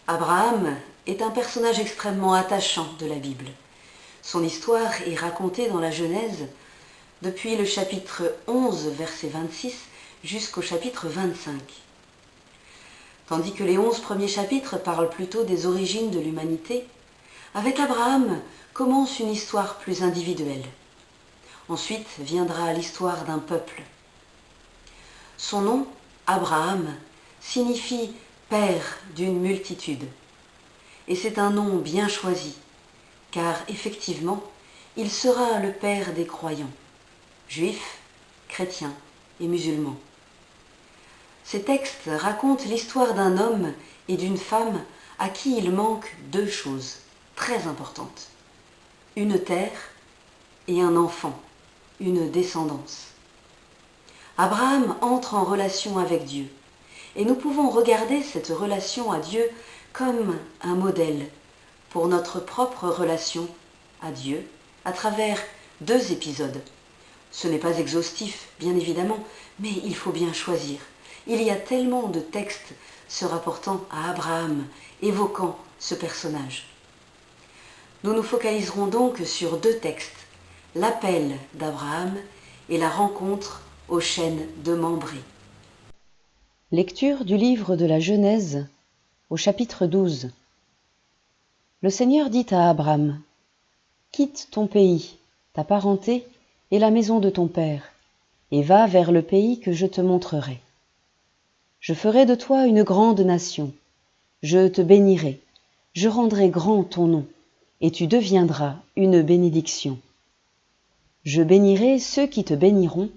Abraham est un personnage extrêmement attachant de la Bible. Son histoire est racontée dans la Genèse depuis le chapitre 11, verset 26, jusqu'au chapitre 25. Tandis que les 11 premiers chapitres parlent plutôt des origines de l'humanité, avec Abraham commence une histoire plus individuelle. Ensuite viendra l'histoire d'un peuple. Son nom, Abraham, signifie « père d'une multitude ». Et c'est un nom bien choisi, car effectivement, il sera le père des croyants, juifs, chrétiens et musulmans. Ces textes racontent l'histoire d'un homme et d'une femme à qui il manque deux choses très importantes. Une terre et un enfant, une descendance. Abraham entre en relation avec Dieu et nous pouvons regarder cette relation à Dieu comme un modèle pour notre propre relation à Dieu à travers deux épisodes. Ce n'est pas exhaustif, bien évidemment, mais il faut bien choisir. Il y a tellement de textes se rapportant à Abraham, évoquant ce personnage. Nous nous focaliserons donc sur deux textes, l'appel d'Abraham et la rencontre au chêne de Mambré. Lecture du livre de la Genèse, au chapitre 12. Le Seigneur dit à Abram : « Quitte ton pays, ta parenté et la maison de ton père, et va vers le pays que je te montrerai. Je ferai de toi une grande nation, je te bénirai, je rendrai grand ton nom, et tu deviendras une bénédiction. Je bénirai ceux qui te béniront,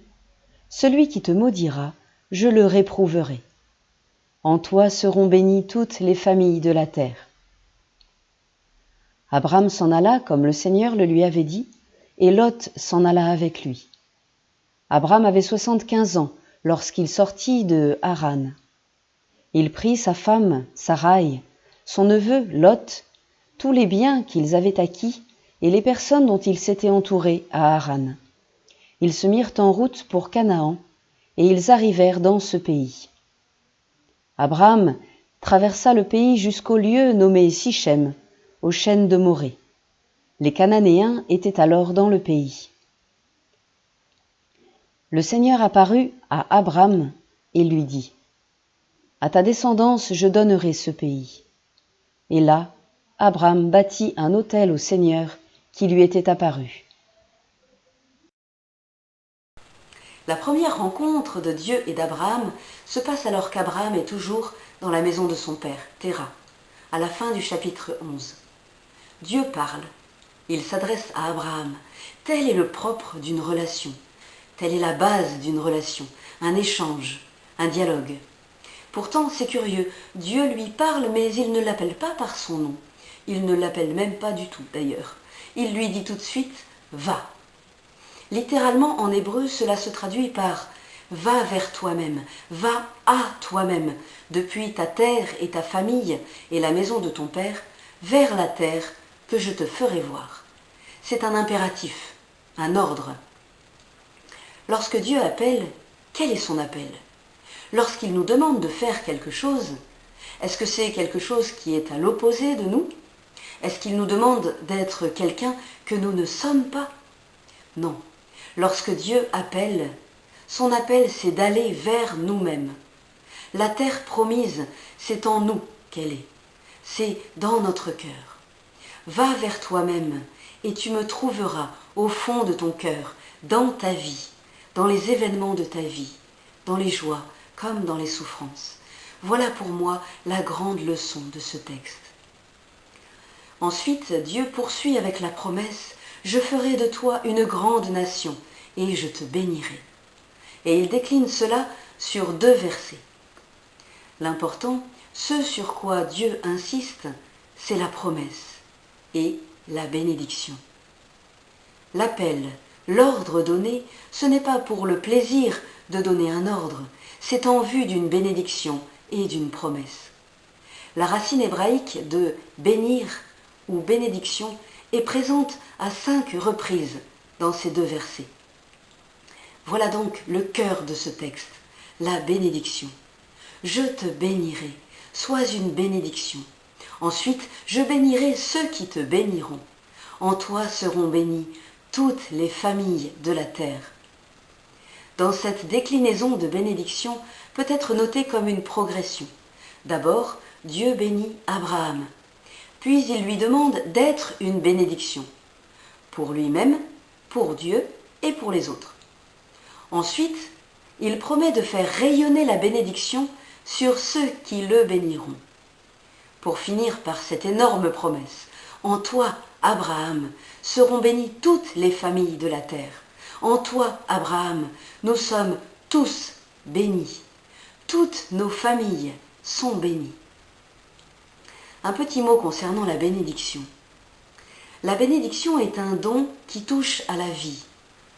celui qui te maudira, je le réprouverai. En toi seront bénies toutes les familles de la terre. » Abram s'en alla comme le Seigneur le lui avait dit, et Lot s'en alla avec lui. Abram avait 75 ans lorsqu'il sortit de Haran. Il prit sa femme, Saraï, son neveu, Lot, tous les biens qu'ils avaient acquis et les personnes dont ils s'étaient entourés à Haran. Ils se mirent en route pour Canaan, et ils arrivèrent dans ce pays. Abram traversa le pays jusqu'au lieu nommé Sichem, au chêne de Morée. Les Cananéens étaient alors dans le pays. Le Seigneur apparut à Abram et lui dit : « À ta descendance je donnerai ce pays. » Et là, Abram bâtit un autel au Seigneur qui lui était apparu. La première rencontre de Dieu et d'Abraham se passe alors qu'Abraham est toujours dans la maison de son père, Téra, à la fin du chapitre 11. Dieu parle, il s'adresse à Abraham. Tel est le propre d'une relation, telle est la base d'une relation, un échange, un dialogue. Pourtant, c'est curieux, Dieu lui parle, mais il ne l'appelle pas par son nom. Il ne l'appelle même pas du tout, d'ailleurs. Il lui dit tout de suite « va ». Littéralement, en hébreu, cela se traduit par « va vers toi-même, va à toi-même, depuis ta terre et ta famille et la maison de ton père, vers la terre que je te ferai voir ». C'est un impératif, un ordre. Lorsque Dieu appelle, quel est son appel ? Lorsqu'il nous demande de faire quelque chose, est-ce que c'est quelque chose qui est à l'opposé de nous ? Est-ce qu'il nous demande d'être quelqu'un que nous ne sommes pas ? Non. Lorsque Dieu appelle, son appel c'est d'aller vers nous-mêmes. La terre promise, c'est en nous qu'elle est. C'est dans notre cœur. Va vers toi-même et tu me trouveras au fond de ton cœur, dans ta vie, dans les événements de ta vie, dans les joies comme dans les souffrances. Voilà pour moi la grande leçon de ce texte. Ensuite, Dieu poursuit avec la promesse « Je ferai de toi une grande nation et je te bénirai ». Et il décline cela sur 2 versets. L'important, ce sur quoi Dieu insiste, c'est la promesse et la bénédiction. L'appel, l'ordre donné, ce n'est pas pour le plaisir de donner un ordre, c'est en vue d'une bénédiction et d'une promesse. La racine hébraïque de « bénir » ou « bénédiction » est présente à 5 reprises dans ces 2 versets. Voilà donc le cœur de ce texte, la bénédiction. Je te bénirai, sois une bénédiction. Ensuite, je bénirai ceux qui te béniront. En toi seront bénies toutes les familles de la terre. Dans cette déclinaison de bénédiction peut être notée comme une progression. D'abord, Dieu bénit Abraham, puis il lui demande d'être une bénédiction, pour lui-même, pour Dieu et pour les autres. Ensuite, il promet de faire rayonner la bénédiction sur ceux qui le béniront. Pour finir par cette énorme promesse, en toi, Abraham, seront bénies toutes les familles de la terre. En toi, Abraham, nous sommes tous bénis. Toutes nos familles sont bénies. Un petit mot concernant la bénédiction. La bénédiction est un don qui touche à la vie,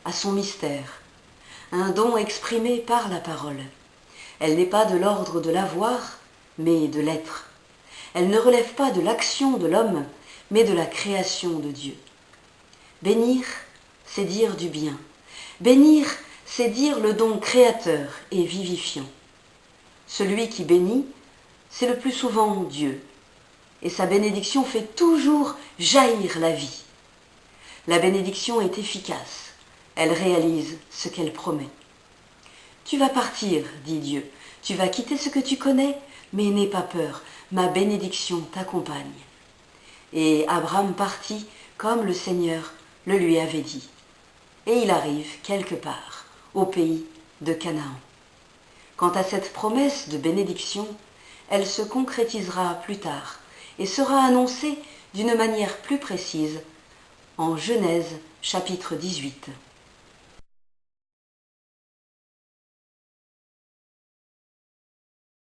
à son mystère, un don exprimé par la parole. Elle n'est pas de l'ordre de l'avoir, mais de l'être. Elle ne relève pas de l'action de l'homme, mais de la création de Dieu. Bénir, c'est dire du bien. Bénir, c'est dire le don créateur et vivifiant. Celui qui bénit, c'est le plus souvent Dieu. Et sa bénédiction fait toujours jaillir la vie. La bénédiction est efficace. Elle réalise ce qu'elle promet. Tu vas partir, dit Dieu. Tu vas quitter ce que tu connais, mais n'aie pas peur. Ma bénédiction t'accompagne. Et Abraham partit comme le Seigneur le lui avait dit. Et il arrive quelque part, au pays de Canaan. Quant à cette promesse de bénédiction, elle se concrétisera plus tard et sera annoncée d'une manière plus précise en Genèse chapitre 18.